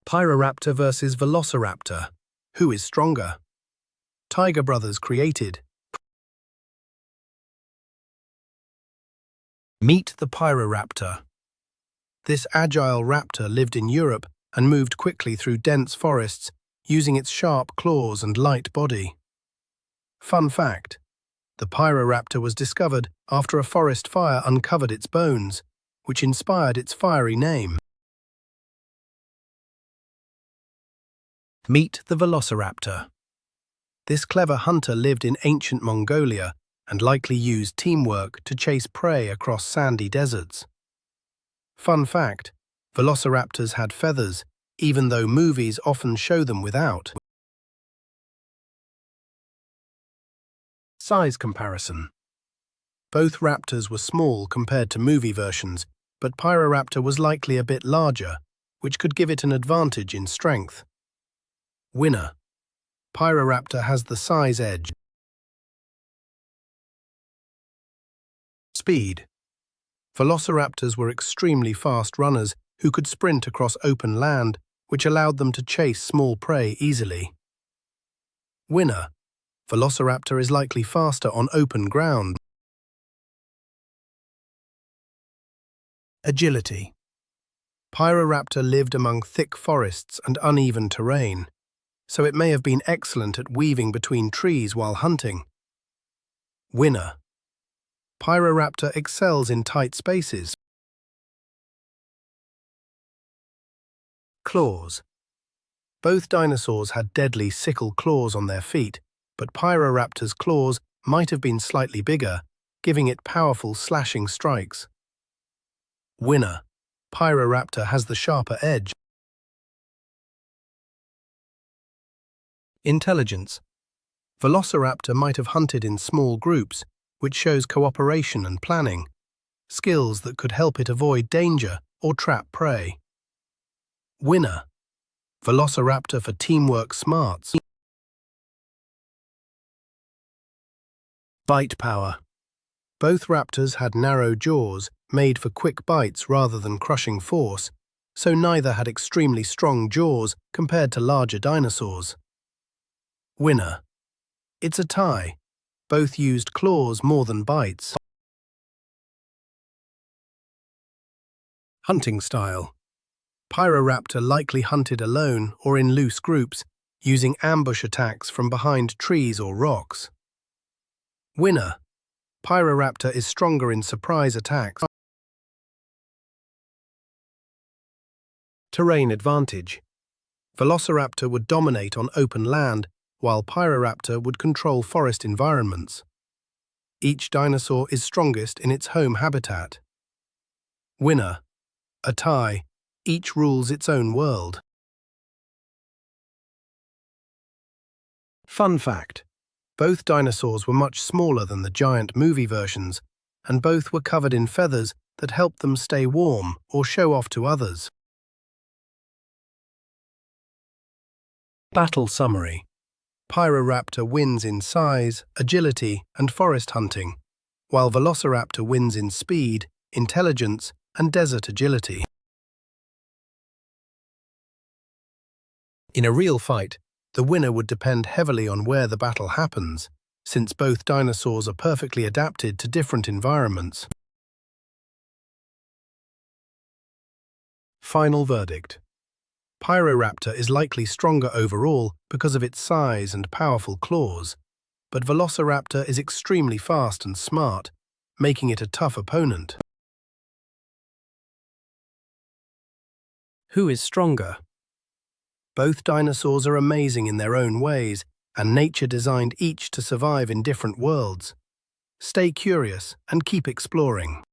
Pyroraptor versus Velociraptor. Who is stronger? Tiger Brothers created. Meet the Pyroraptor. This agile raptor lived in Europe and moved quickly through dense forests using its sharp claws and light body. Fun fact: the Pyroraptor was discovered after a forest fire uncovered its bones, which inspired its fiery name. Meet the Velociraptor. This clever hunter lived in ancient Mongolia and likely used teamwork to chase prey across sandy deserts. Fun fact: velociraptors had feathers, even though movies often show them without. Size comparison. Both raptors were small compared to movie versions, but Pyroraptor was likely a bit larger, which could give it an advantage in strength. Winner: Pyroraptor has the size edge. Speed. Velociraptors were extremely fast runners who could sprint across open land, which allowed them to chase small prey easily. Winner: Velociraptor is likely faster on open ground. Agility. Pyroraptor lived among thick forests and uneven terrain, so it may have been excellent at weaving between trees while hunting. Winner: Pyroraptor excels in tight spaces. Claws. Both dinosaurs had deadly sickle claws on their feet, but Pyroraptor's claws might have been slightly bigger, giving it powerful slashing strikes. Winner: Pyroraptor has the sharper edge. Intelligence. Velociraptor might have hunted in small groups, which shows cooperation and planning, skills that could help it avoid danger or trap prey. Winner: Velociraptor for teamwork smarts. Bite power. Both raptors had narrow jaws made for quick bites rather than crushing force, so neither had extremely strong jaws compared to larger dinosaurs. Winner: It's a tie. Both used claws more than bites. Hunting style. Pyroraptor likely hunted alone or in loose groups, using ambush attacks from behind trees or rocks. Winner: Pyroraptor is stronger in surprise attacks. Terrain advantage. Velociraptor would dominate on open land, while Pyroraptor would control forest environments. Each dinosaur is strongest in its home habitat. Winner: A tie. Each rules its own world. Fun fact: both dinosaurs were much smaller than the giant movie versions, and both were covered in feathers that helped them stay warm or show off to others. Battle summary. Pyroraptor wins in size, agility, and forest hunting, while Velociraptor wins in speed, intelligence, and desert agility. In a real fight, the winner would depend heavily on where the battle happens, since both dinosaurs are perfectly adapted to different environments. Final verdict. Pyroraptor is likely stronger overall because of its size and powerful claws, but Velociraptor is extremely fast and smart, making it a tough opponent. Who is stronger? Both dinosaurs are amazing in their own ways, and nature designed each to survive in different worlds. Stay curious and keep exploring.